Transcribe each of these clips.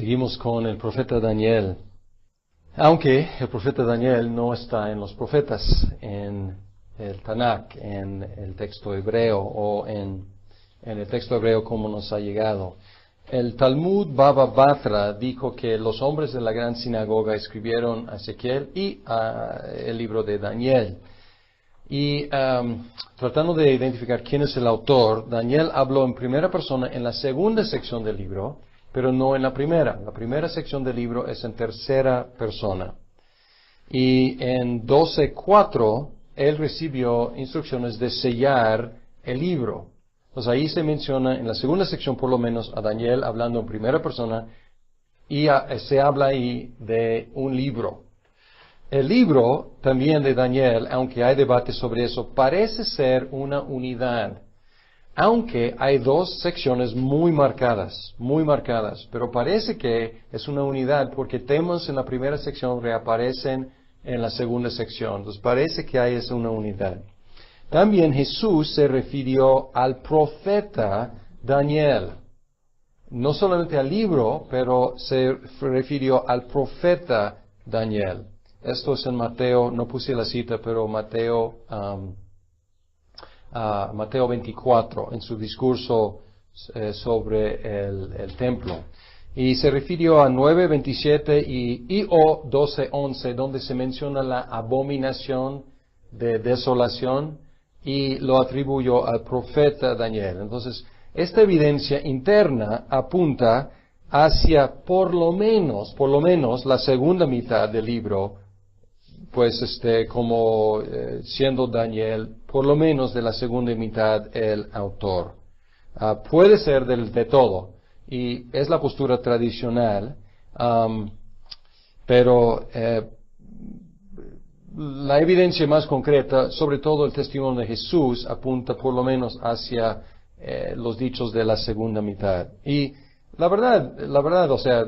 Seguimos con el profeta Daniel. Aunque el profeta Daniel no está en los profetas, en el Tanakh, en el texto hebreo o en el texto hebreo como nos ha llegado. El Talmud Baba Batra dijo que los hombres de la gran sinagoga escribieron a Ezequiel y el libro de Daniel. Y tratando de identificar quién es el autor, Daniel habló en primera persona en la segunda sección del libro, pero no en la primera. La primera sección del libro es en tercera persona. Y en 12:4, él recibió instrucciones de sellar el libro. Entonces ahí se menciona, en la segunda sección por lo menos, a Daniel hablando en primera persona, y se habla ahí de un libro. El libro también de Daniel, aunque hay debate sobre eso, parece ser una unidad. Aunque hay dos secciones muy marcadas, pero parece que es una unidad porque temas en la primera sección reaparecen en la segunda sección. Entonces parece que hay una unidad. También Jesús se refirió al profeta Daniel. No solamente al libro, pero se refirió al profeta Daniel. Esto es en Mateo, no puse la cita, pero Mateo 24, en su discurso sobre el templo. Y se refirió a 9:27 y 12:11, donde se menciona la abominación de desolación, y lo atribuyó al profeta Daniel. Entonces, esta evidencia interna apunta hacia por lo menos la segunda mitad del libro, pues como siendo Daniel, por lo menos de la segunda mitad, el autor. Puede ser de todo, y es la postura tradicional, pero la evidencia más concreta, sobre todo el testimonio de Jesús, apunta por lo menos hacia los dichos de la segunda mitad. Y la verdad, o sea,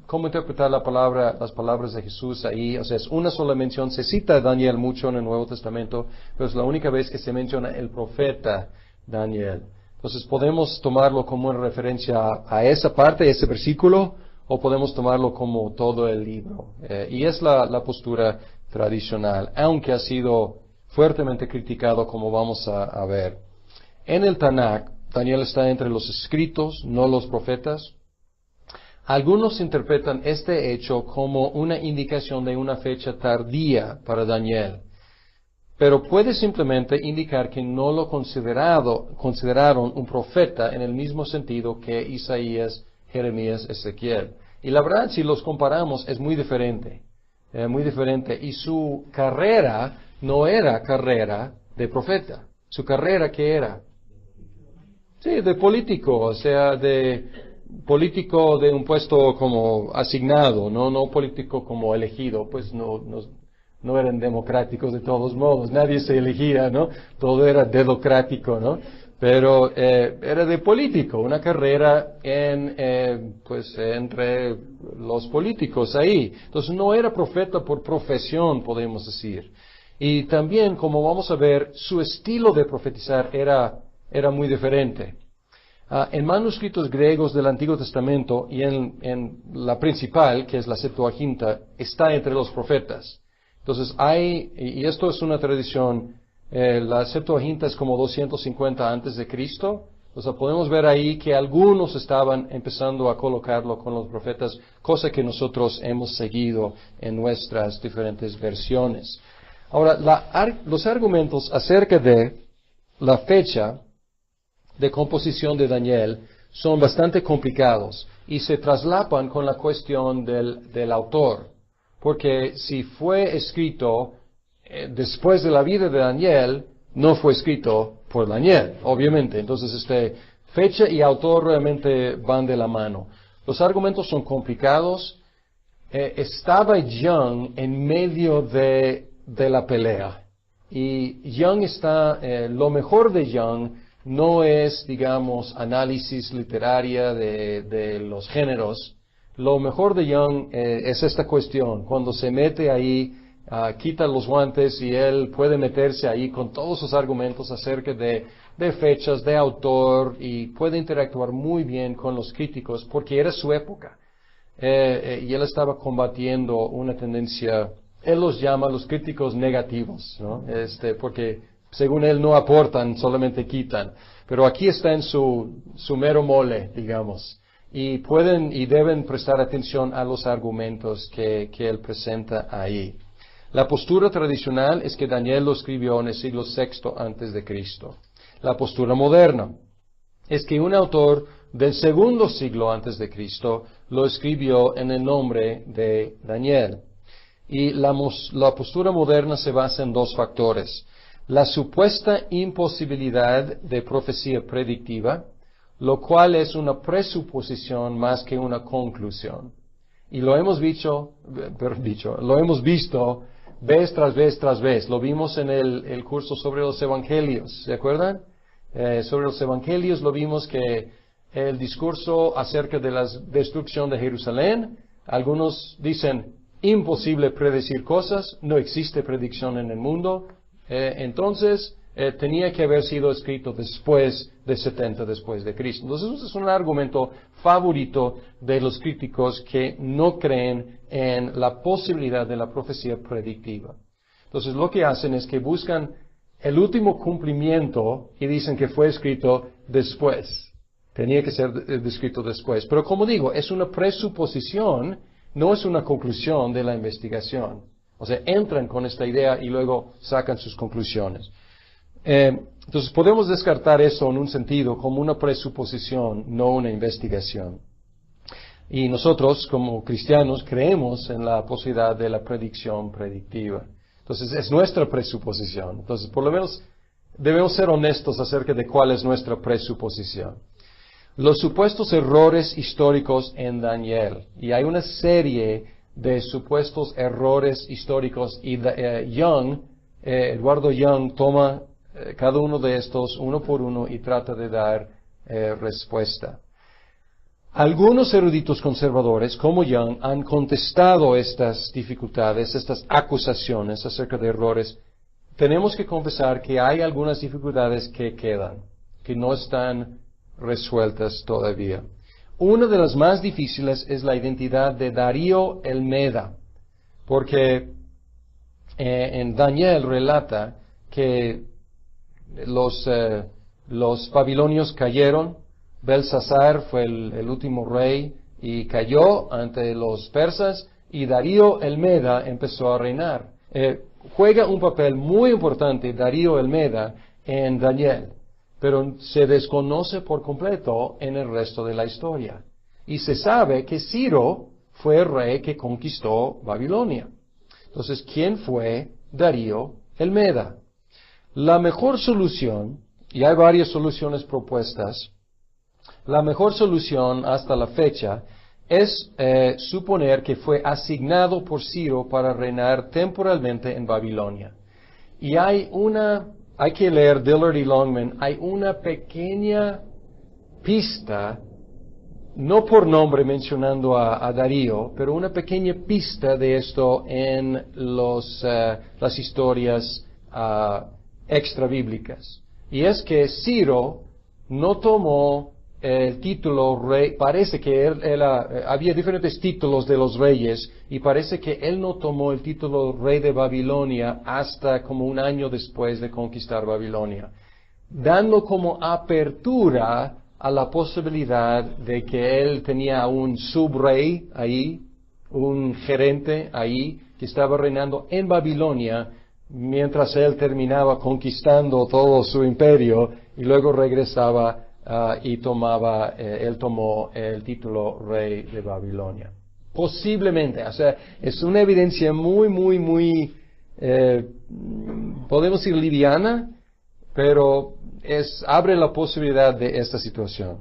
¿cómo interpretar las palabras de Jesús ahí? O sea, es una sola mención. Se cita a Daniel mucho en el Nuevo Testamento, pero es la única vez que se menciona el profeta Daniel. Entonces, podemos tomarlo como una referencia a esa parte, ese versículo, o podemos tomarlo como todo el libro. Y es la postura tradicional, aunque ha sido fuertemente criticado, como vamos a ver. En el Tanakh, Daniel está entre los escritos, no los profetas. Algunos interpretan este hecho como una indicación de una fecha tardía para Daniel, pero puede simplemente indicar que no lo consideraron un profeta en el mismo sentido que Isaías, Jeremías, Ezequiel. Y la verdad, si los comparamos, es muy diferente, y su carrera no era carrera de profeta. ¿Su carrera qué era? Sí, de político, o sea, de político de un puesto como asignado, no político como elegido, pues no eran democráticos de todos modos, nadie se elegía, ¿no? Todo era democrático, ¿no? Pero era de político, una carrera entre los políticos ahí. Entonces no era profeta por profesión, podemos decir. Y también, como vamos a ver, su estilo de profetizar era muy diferente. En manuscritos griegos del Antiguo Testamento y en la principal, que es la Septuaginta, está entre los profetas. Entonces y esto es una tradición, la Septuaginta es como 250 antes de Cristo. O sea, podemos ver ahí que algunos estaban empezando a colocarlo con los profetas, cosa que nosotros hemos seguido en nuestras diferentes versiones. Ahora, los argumentos acerca de la fecha de composición de Daniel son bastante complicados y se traslapan con la cuestión del autor. Porque si fue escrito después de la vida de Daniel, no fue escrito por Daniel, obviamente. Entonces, fecha y autor realmente van de la mano. Los argumentos son complicados. Estaba Young en medio de la pelea. Y Young lo mejor de Young no es, digamos, análisis literaria de los géneros. Lo mejor de Young es esta cuestión. Cuando se mete ahí, quita los guantes y él puede meterse ahí con todos sus argumentos acerca de fechas, de autor, y puede interactuar muy bien con los críticos porque era su época. y él estaba combatiendo una tendencia, él los llama los críticos negativos, ¿no? Porque según él no aportan, solamente quitan. Pero aquí está en su mero mole, digamos. Y pueden y deben prestar atención a los argumentos que él presenta ahí. La postura tradicional es que Daniel lo escribió en el siglo VI antes de Cristo. La postura moderna es que un autor del segundo siglo antes de Cristo lo escribió en el nombre de Daniel. Y la postura moderna se basa en dos factores. La supuesta imposibilidad de profecía predictiva, lo cual es una presuposición más que una conclusión. Y lo hemos visto vez tras vez tras vez. Lo vimos en el curso sobre los evangelios, ¿se acuerdan? Sobre los evangelios lo vimos que el discurso acerca de la destrucción de Jerusalén, algunos dicen imposible predecir cosas, no existe predicción en el mundo, entonces tenía que haber sido escrito después de 70 después de Cristo. Entonces es un argumento favorito de los críticos que no creen en la posibilidad de la profecía predictiva. Entonces lo que hacen es que buscan el último cumplimiento y dicen que fue escrito después. Tenía que ser escrito después. Pero como digo, es una presuposición, no es una conclusión de la investigación. O sea, entran con esta idea y luego sacan sus conclusiones. Entonces podemos descartar eso en un sentido como una presuposición, no una investigación. Y nosotros como cristianos creemos en la posibilidad de la predicción predictiva. Entonces es nuestra presuposición. Entonces por lo menos debemos ser honestos acerca de cuál es nuestra presuposición. Los supuestos errores históricos en Daniel. Y hay una serie de supuestos errores históricos y Eduardo Young toma cada uno de estos uno por uno y trata de dar respuesta. Algunos eruditos conservadores, como Young, han contestado estas dificultades, estas acusaciones acerca de errores. Tenemos que confesar que hay algunas dificultades que quedan, que no están resueltas todavía. Una de las más difíciles es la identidad de Darío el Meda, porque en Daniel relata que los babilonios cayeron, Belsasar fue el último rey y cayó ante los persas y Darío el Meda empezó a reinar. Juega un papel muy importante Darío el Meda en Daniel, pero se desconoce por completo en el resto de la historia. Y se sabe que Ciro fue el rey que conquistó Babilonia. Entonces, ¿quién fue Darío el Meda? La mejor solución, y hay varias soluciones propuestas, la mejor solución hasta la fecha es suponer que fue asignado por Ciro para reinar temporalmente en Babilonia. Y hay que leer Dillard y Longman, hay una pequeña pista, no por nombre mencionando a Darío, pero una pequeña pista de esto en las historias extra bíblicas. Y es que Ciro no tomó el título rey, parece que había diferentes títulos de los reyes, y parece que él no tomó el título rey de Babilonia hasta como un año después de conquistar Babilonia, dando como apertura a la posibilidad de que él tenía un subrey ahí, un gerente ahí, que estaba reinando en Babilonia, mientras él terminaba conquistando todo su imperio, y luego regresaba y él tomó el título rey de Babilonia. Posiblemente, o sea, es una evidencia muy, podemos decir liviana, pero abre la posibilidad de esta situación.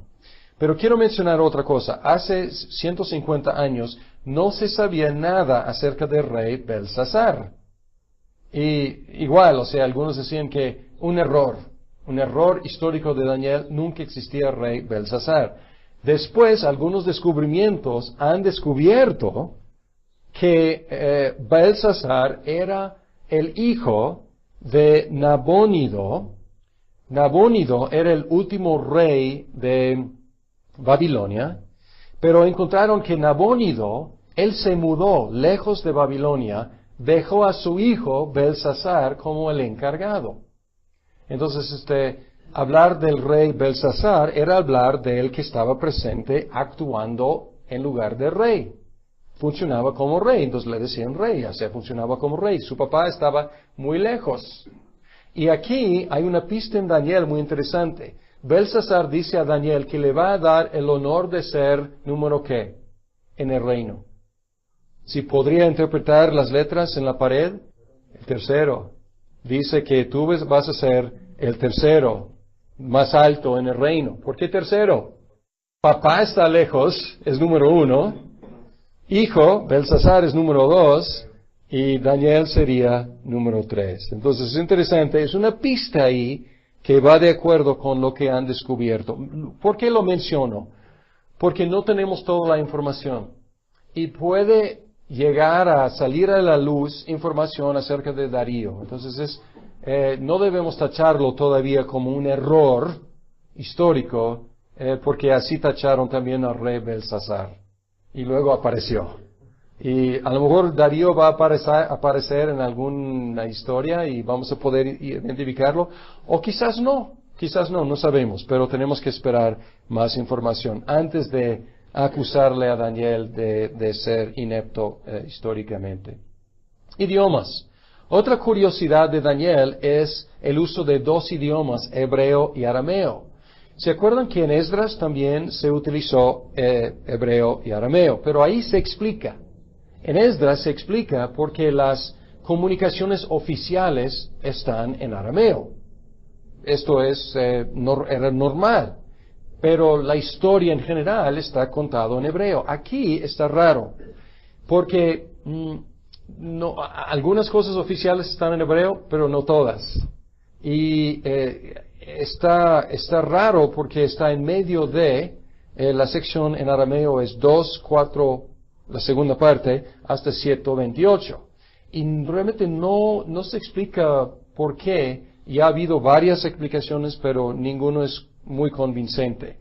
Pero quiero mencionar otra cosa. Hace 150 años no se sabía nada acerca del rey Belsasar. Y igual, o sea, algunos decían que un error histórico de Daniel, nunca existía rey Belsasar. Después, algunos descubrimientos han descubierto que Belsasar era el hijo de Nabónido. Nabónido era el último rey de Babilonia, Pero encontraron que Nabónido, él se mudó lejos de Babilonia, dejó a su hijo Belsasar como el encargado. Entonces, hablar del rey Belsasar era hablar del que estaba presente actuando en lugar de rey. Funcionaba como rey, entonces le decían rey, o sea, funcionaba como rey. Su papá estaba muy lejos. Y aquí hay una pista en Daniel muy interesante. Belsasar dice a Daniel que le va a dar el honor de ser número ¿qué? En el reino. Si podría interpretar las letras en la pared, el tercero. Dice que tú vas a ser el tercero más alto en el reino. ¿Por qué tercero? Papá está lejos, es número 1. Hijo, Belsasar es número 2. Y Daniel sería número 3. Entonces es interesante, es una pista ahí que va de acuerdo con lo que han descubierto. ¿Por qué lo menciono? Porque no tenemos toda la información. Y puede llegar a salir a la luz información acerca de Darío. Entonces no debemos tacharlo todavía como un error histórico, porque así tacharon también al rey Belsasar. Y luego apareció. Y a lo mejor Darío va a aparecer en alguna historia y vamos a poder identificarlo. O quizás no, no sabemos, pero tenemos que esperar más información antes de acusarle a Daniel de ser inepto históricamente. Idiomas. Otra curiosidad de Daniel es el uso de 2 idiomas, hebreo y arameo. ¿Se acuerdan que en Esdras también se utilizó hebreo y arameo? Pero ahí se explica. En Esdras se explica porque las comunicaciones oficiales están en arameo. Esto era normal. Pero la historia en general está contado en hebreo. Aquí está raro, porque algunas cosas oficiales están en hebreo, pero no todas. Y está raro porque está en medio de la sección en arameo es 2, 4, la segunda parte, hasta 7:28. Y realmente no se explica por qué, y ha habido varias explicaciones, pero ninguno es muy convincente.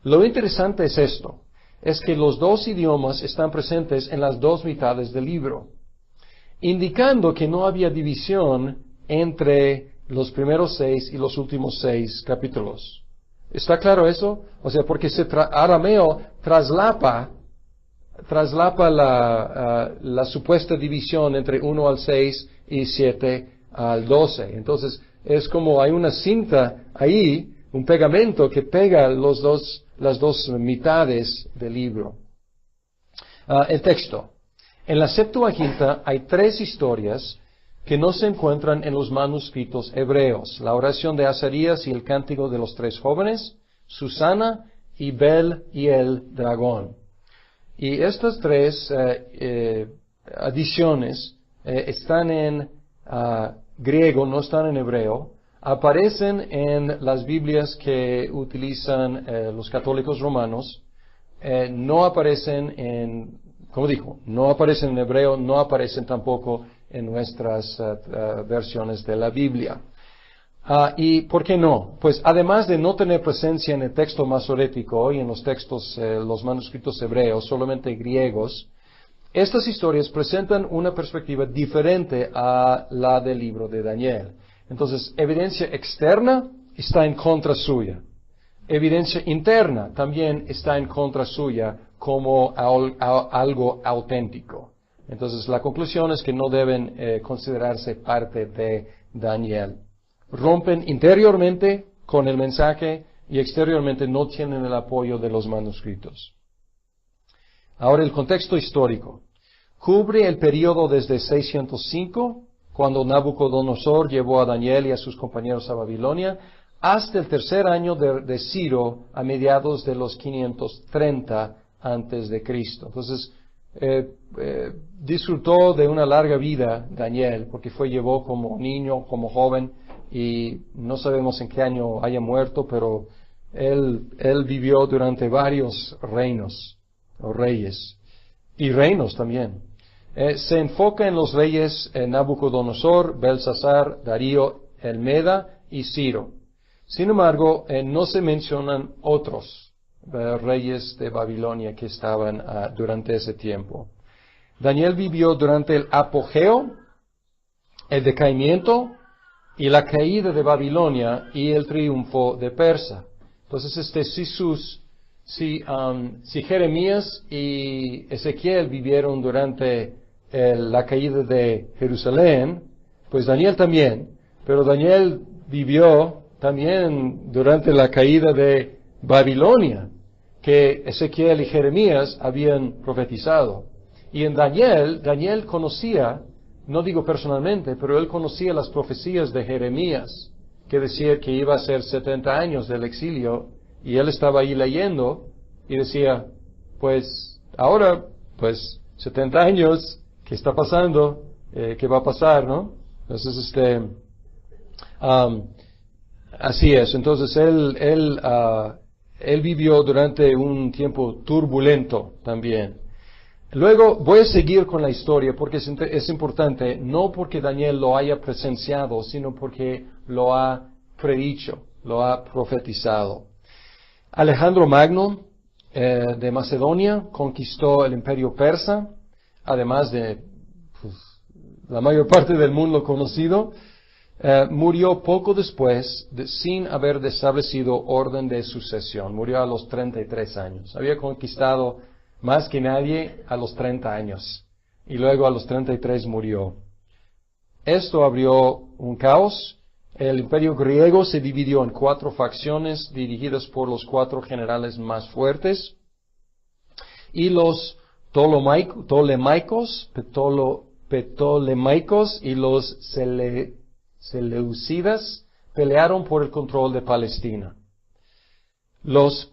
Lo interesante es esto, es que los 2 idiomas están presentes en las 2 mitades del libro, indicando que no había división entre los primeros 6 y los últimos 6 capítulos. ¿Está claro eso? O sea, porque arameo traslapa la supuesta división entre 1 al 6 y 7 al 12. Entonces, es como hay una cinta ahí, un pegamento que pega las dos mitades del libro. El texto. En la Septuaginta hay 3 historias que no se encuentran en los manuscritos hebreos. La oración de Azarías y el cántico de los 3 jóvenes, Susana y Bel y el dragón. Y estas 3 adiciones están en griego, no están en hebreo. Aparecen en las Biblias que utilizan los católicos romanos. No aparecen no aparecen en hebreo, no aparecen tampoco en nuestras versiones de la Biblia. ¿Y por qué no? Pues además de no tener presencia en el texto masorético y en los textos, los manuscritos hebreos, solamente griegos, estas historias presentan una perspectiva diferente a la del libro de Daniel. Entonces, evidencia externa está en contra suya. Evidencia interna también está en contra suya como algo auténtico. Entonces, la conclusión es que no deben considerarse parte de Daniel. Rompen interiormente con el mensaje y exteriormente no tienen el apoyo de los manuscritos. Ahora, el contexto histórico. Cubre el período desde 605, cuando Nabucodonosor llevó a Daniel y a sus compañeros a Babilonia, hasta el 3er año de Ciro, a mediados de los 530 antes de Cristo. Entonces, disfrutó de una larga vida Daniel, porque llevó como niño, como joven, y no sabemos en qué año haya muerto, pero él vivió durante varios reinos, o reyes, y reinos también. Se enfoca en los reyes Nabucodonosor, Belsasar, Darío, el Meda y Ciro. Sin embargo, no se mencionan otros reyes de Babilonia que estaban durante ese tiempo. Daniel vivió durante el apogeo, el decaimiento y la caída de Babilonia y el triunfo de Persia. Entonces, si Jeremías y Ezequiel vivieron durante la caída de Jerusalén, pues Daniel también, pero Daniel vivió también durante la caída de Babilonia, que Ezequiel y Jeremías habían profetizado. Y en Daniel conocía, no digo personalmente, pero él conocía las profecías de Jeremías, que decía que iba a ser 70 años del exilio, y él estaba ahí leyendo, y decía, pues, ahora, pues, 70 años, ¿qué está pasando? ¿Qué va a pasar, no? Entonces, así es. Entonces, él vivió durante un tiempo turbulento también. Luego voy a seguir con la historia porque es importante, no porque Daniel lo haya presenciado, sino porque lo ha predicho, lo ha profetizado. Alejandro Magno de Macedonia conquistó el imperio persa, además de la mayor parte del mundo conocido. Murió poco después sin haber establecido orden de sucesión. Murió a los 33 años. Había conquistado más que nadie a los 30 años. Y luego a los 33 murió. Esto abrió un caos. El imperio griego se dividió en 4 facciones dirigidas por los 4 generales más fuertes. Y los Ptolemaicos y los Seleucidas pelearon por el control de Palestina. Los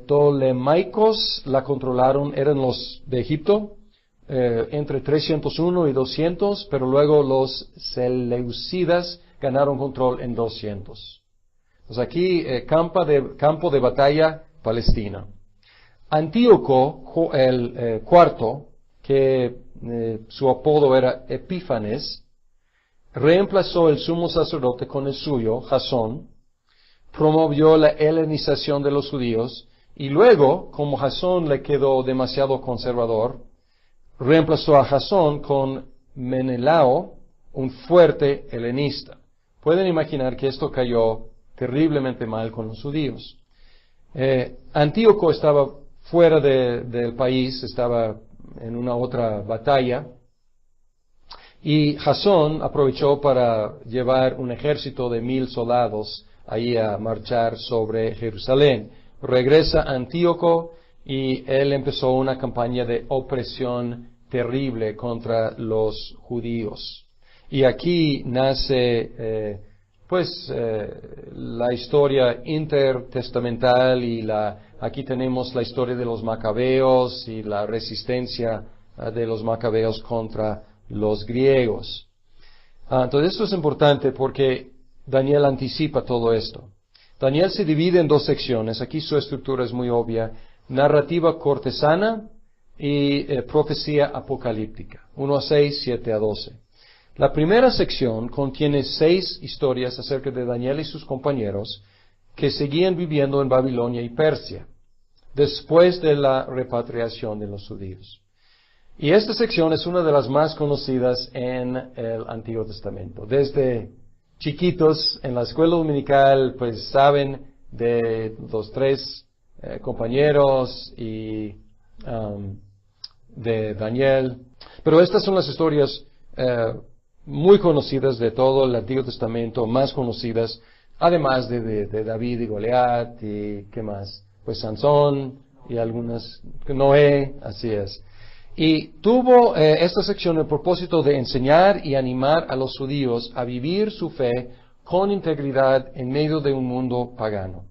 Ptolemaicos la controlaron, eran los de Egipto, entre 301 y 200, pero luego los Seleucidas ganaron control en 200. Pues aquí, campo de batalla, Palestina. Antíoco, el cuarto, que su apodo era Epífanes, reemplazó el sumo sacerdote con el suyo, Jasón, promovió la helenización de los judíos, y luego, como Jasón le quedó demasiado conservador, reemplazó a Jasón con Menelao, un fuerte helenista. Pueden imaginar que esto cayó terriblemente mal con los judíos. Antíoco estaba fuera del país, estaba en una otra batalla, y Jasón aprovechó para llevar un ejército de 1000 soldados ahí a marchar sobre Jerusalén. Regresa Antíoco y él empezó una campaña de opresión terrible contra los judíos. Y aquí nace, la historia intertestamental y aquí tenemos la historia de los macabeos y la resistencia de los macabeos contra los griegos. Entonces esto es importante porque Daniel anticipa todo esto. Daniel se divide en 2 secciones. Aquí su estructura es muy obvia. Narrativa cortesana y profecía apocalíptica. 1-6, 7-12. La primera sección contiene 6 historias acerca de Daniel y sus compañeros que seguían viviendo en Babilonia y Persia después de la repatriación de los judíos. Y esta sección es una de las más conocidas en el Antiguo Testamento. Desde chiquitos en la escuela dominical, pues saben de los 3 compañeros y de Daniel. Pero estas son las historias muy conocidas de todo el Antiguo Testamento, más conocidas, además de David y Goliat y ¿qué más? Pues Sansón y algunas, Noé, así es. Y tuvo esta sección el propósito de enseñar y animar a los judíos a vivir su fe con integridad en medio de un mundo pagano.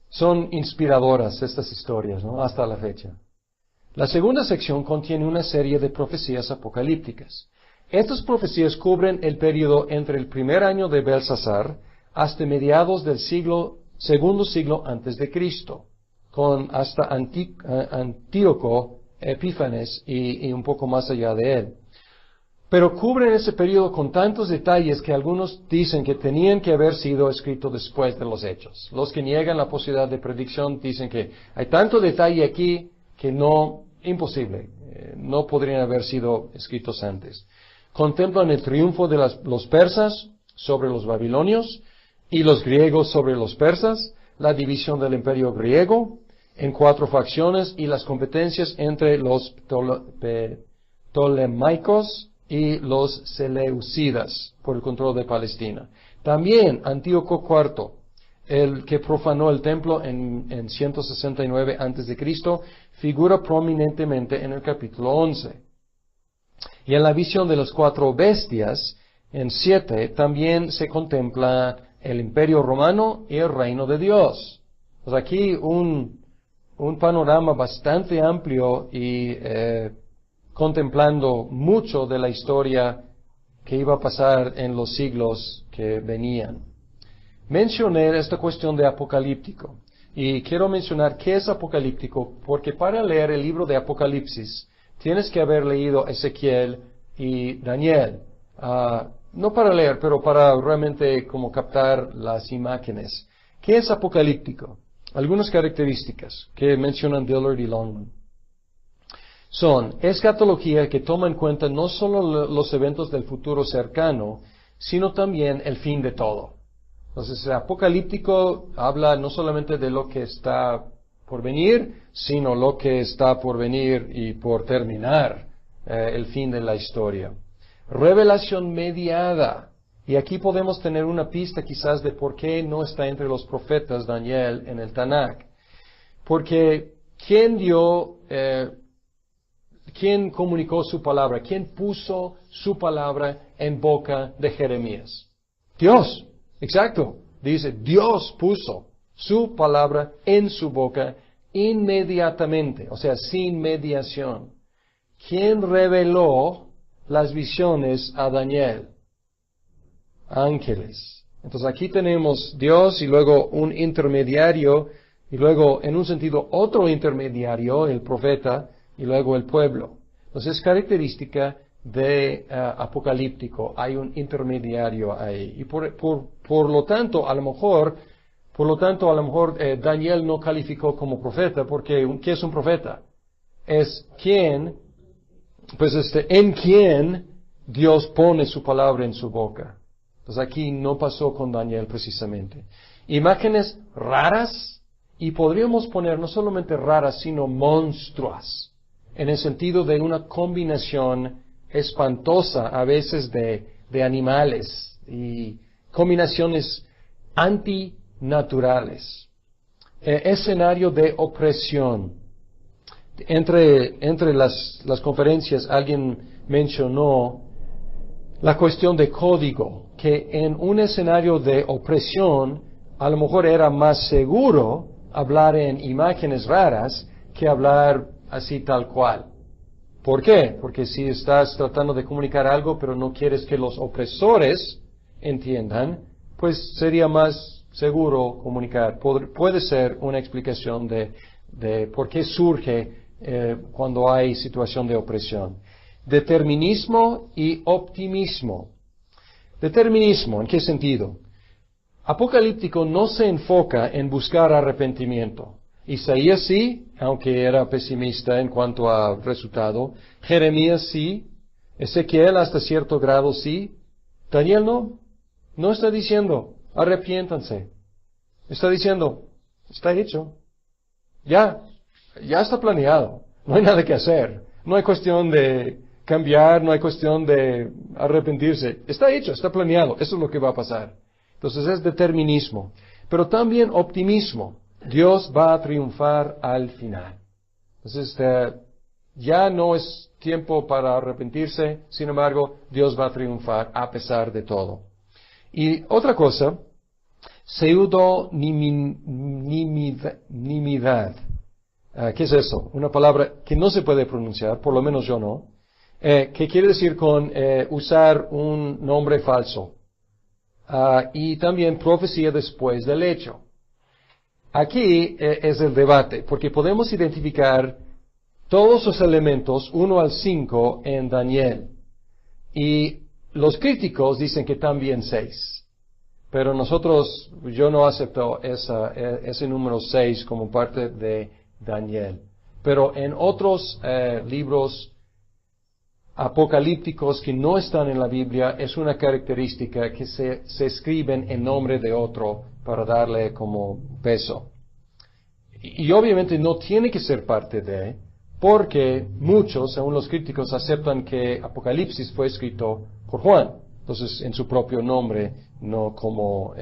Son inspiradoras estas historias, ¿no? Hasta la fecha. La segunda sección contiene una serie de profecías apocalípticas. Estas profecías cubren el periodo entre el primer año de Belsasar hasta mediados del segundo siglo antes de Cristo, con hasta Antíoco Epífanes y un poco más allá de él. Pero cubren ese periodo con tantos detalles que algunos dicen que tenían que haber sido escritos después de los hechos. Los que niegan la posibilidad de predicción dicen que hay tanto detalle aquí que no, imposible, no podrían haber sido escritos antes. Contemplan el triunfo de los persas sobre los babilonios y los griegos sobre los persas, la división del imperio griego en 4 facciones y las competencias entre los ptolemaicos y los seleucidas por el control de Palestina. También Antíoco IV, el que profanó el templo en 169 a.C., figura prominentemente en el capítulo 11. Y en la visión de las 4 bestias, en 7, también se contempla el imperio romano y el reino de Dios. Pues aquí un panorama bastante amplio y contemplando mucho de la historia que iba a pasar en los siglos que venían. Mencioné esta cuestión de apocalíptico y quiero mencionar qué es apocalíptico porque para leer el libro de Apocalipsis tienes que haber leído Ezequiel y Daniel. No para leer, pero para realmente como captar las imágenes. ¿Qué es apocalíptico? Algunas características que mencionan Dillard y Longman son escatología que toma en cuenta no solo los eventos del futuro cercano, sino también el fin de todo. Entonces, apocalíptico habla no solamente de lo que está por venir, sino lo que está por venir y por terminar, el fin de la historia. Revelación mediada. Y aquí podemos tener una pista quizás de por qué no está entre los profetas Daniel en el Tanakh. Porque ¿quién comunicó su palabra? ¿Quién puso su palabra en boca de Jeremías? Dios. Exacto. Dice, Dios puso su palabra en su boca inmediatamente, o sea, sin mediación. ¿Quién reveló las visiones a Daniel? Ángeles. Entonces aquí tenemos Dios y luego un intermediario y luego en un sentido otro intermediario, el profeta, y luego el pueblo. Entonces es característica de apocalíptico, hay un intermediario ahí. Y por lo tanto, a lo mejor Daniel no calificó como profeta, porque ¿qué es un profeta? Es quien, en quien Dios pone su palabra en su boca. Entonces aquí no pasó con Daniel precisamente. Imágenes raras, y podríamos poner no solamente raras, sino monstruas, en el sentido de una combinación espantosa a veces de animales y combinaciones antinaturales. Escenario de opresión. Entre las conferencias alguien mencionó la cuestión de código, que en un escenario de opresión a lo mejor era más seguro hablar en imágenes raras que hablar así tal cual. ¿Por qué? Porque si estás tratando de comunicar algo pero no quieres que los opresores entiendan, pues sería más seguro comunicar. Puede ser una explicación de por qué surge cuando hay situación de opresión. Determinismo y optimismo. Determinismo, ¿en qué sentido? Apocalíptico no se enfoca en buscar arrepentimiento. Isaías sí, aunque era pesimista en cuanto a resultado. Jeremías sí. Ezequiel hasta cierto grado sí. Daniel no. No está diciendo, arrepiéntanse. Está diciendo, está hecho. Ya está planeado. No hay nada que hacer. No hay cuestión de cambiar, no hay cuestión de arrepentirse. Está hecho, está planeado. Eso es lo que va a pasar. Entonces es determinismo. Pero también optimismo. Dios va a triunfar al final. Entonces ya no es tiempo para arrepentirse. Sin embargo, Dios va a triunfar a pesar de todo. Y otra cosa, pseudonimidad. ¿Qué es eso? Una palabra que no se puede pronunciar, por lo menos yo no. ¿Qué quiere decir con usar un nombre falso? Y también profecía después del hecho. Aquí es el debate, porque podemos identificar todos los elementos 1 al 5 en Daniel. Y los críticos dicen que también 6. Pero yo no acepto ese número 6 como parte de Daniel. Pero en otros libros apocalípticos que no están en la Biblia, es una característica que se escriben en nombre de otro para darle como peso. Y obviamente no tiene que ser parte de, porque muchos, según los críticos, aceptan que Apocalipsis fue escrito por Juan. Entonces, en su propio nombre, no como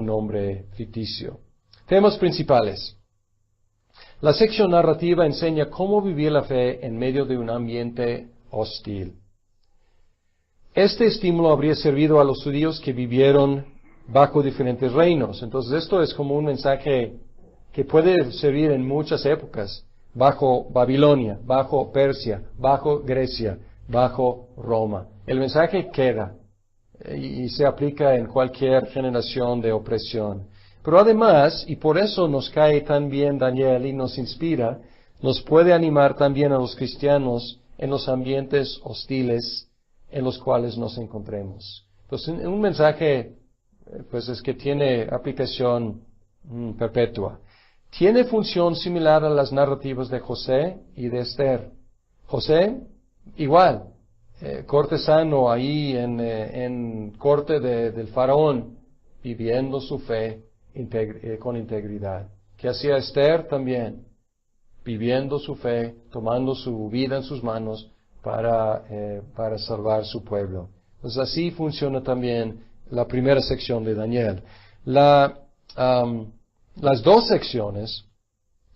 nombre ficticio. Temas principales. La sección narrativa enseña cómo vivir la fe en medio de un ambiente hostil. Este estímulo habría servido a los judíos que vivieron bajo diferentes reinos. Entonces, esto es como un mensaje que puede servir en muchas épocas. Bajo Babilonia, bajo Persia, bajo Grecia, bajo Roma. El mensaje queda y se aplica en cualquier generación de opresión. Pero además, y por eso nos cae tan bien Daniel y nos inspira, nos puede animar también a los cristianos en los ambientes hostiles en los cuales nos encontremos. Entonces, un mensaje, pues es que tiene aplicación perpetua. Tiene función similar a las narrativas de José y de Esther. José, igual, cortesano ahí en corte del faraón, viviendo su fe con integridad. ¿Qué hacía Esther también? Viviendo su fe, tomando su vida en sus manos para salvar su pueblo. Entonces así funciona también la primera sección de Daniel. Las dos secciones,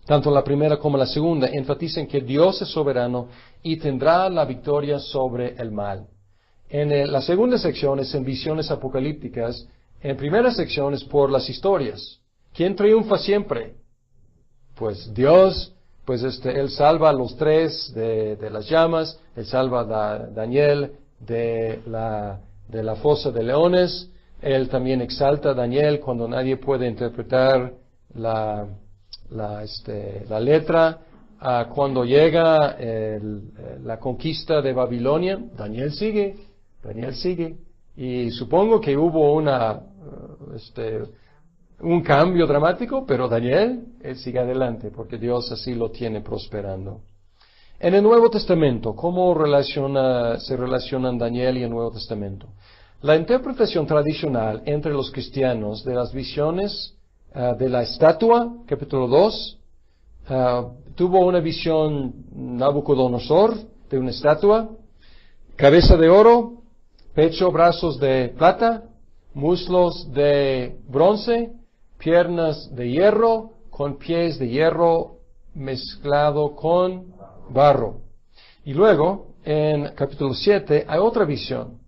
tanto la primera como la segunda, enfatizan que Dios es soberano y tendrá la victoria sobre el mal. En la segunda sección es en visiones apocalípticas. En primera sección es por las historias. ¿Quién triunfa siempre? Pues Dios, Él salva a los 3 de las llamas, Él salva a Daniel de la fosa de leones, Él también exalta a Daniel cuando nadie puede interpretar la letra. Cuando llega la conquista de Babilonia, Daniel sigue. Y supongo que hubo un cambio dramático, pero Daniel, él sigue adelante, porque Dios así lo tiene prosperando. En el Nuevo Testamento, ¿cómo se relacionan Daniel y el Nuevo Testamento? La interpretación tradicional entre los cristianos de las visiones de la estatua, capítulo 2, tuvo una visión Nabucodonosor de una estatua, cabeza de oro, pecho, brazos de plata, muslos de bronce, piernas de hierro, con pies de hierro mezclado con barro. Y luego, en capítulo 7, hay otra visión.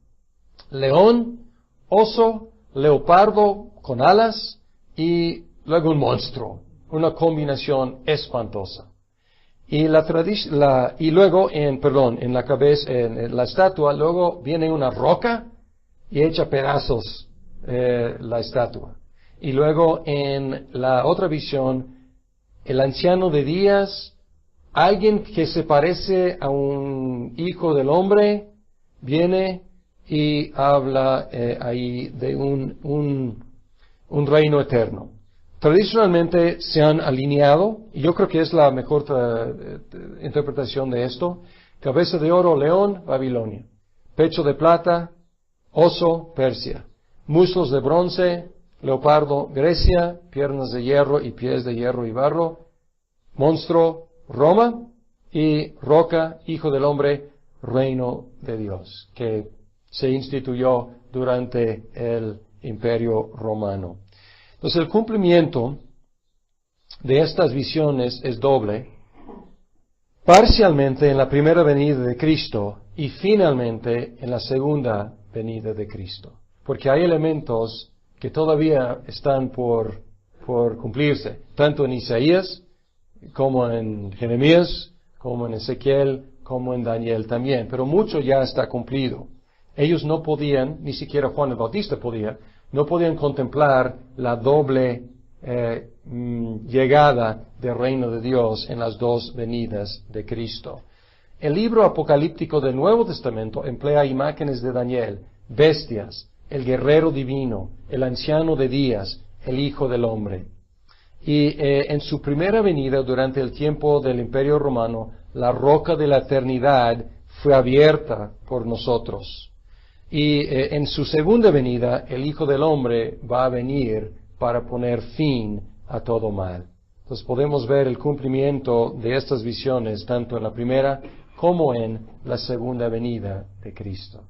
León, oso, leopardo con alas y luego un monstruo. Una combinación espantosa. Y luego en la cabeza, en la estatua, luego viene una roca y echa pedazos la estatua. Y luego en la otra visión, el anciano de días, alguien que se parece a un hijo del hombre, viene y habla ahí de un reino eterno. Tradicionalmente se han alineado, y yo creo que es la mejor interpretación de esto: cabeza de oro, león, Babilonia; pecho de plata, oso, Persia; muslos de bronce, leopardo, Grecia; piernas de hierro y pies de hierro y barro, monstruo, Roma; y roca, hijo del hombre, reino de Dios, que se instituyó durante el Imperio Romano. Entonces el cumplimiento de estas visiones es doble, parcialmente en la primera venida de Cristo y finalmente en la segunda venida de Cristo. Porque hay elementos que todavía están por cumplirse, tanto en Isaías como en Jeremías, como en Ezequiel, como en Daniel también. Pero mucho ya está cumplido. Ellos no podían, ni siquiera Juan el Bautista no podían contemplar la doble llegada del reino de Dios en las dos venidas de Cristo. El libro apocalíptico del Nuevo Testamento emplea imágenes de Daniel, bestias, el guerrero divino, el anciano de días, el Hijo del Hombre. Y en su primera venida, durante el tiempo del Imperio Romano, la roca de la eternidad fue abierta por nosotros. Y en su segunda venida, el Hijo del Hombre va a venir para poner fin a todo mal. Entonces podemos ver el cumplimiento de estas visiones tanto en la primera como en la segunda venida de Cristo.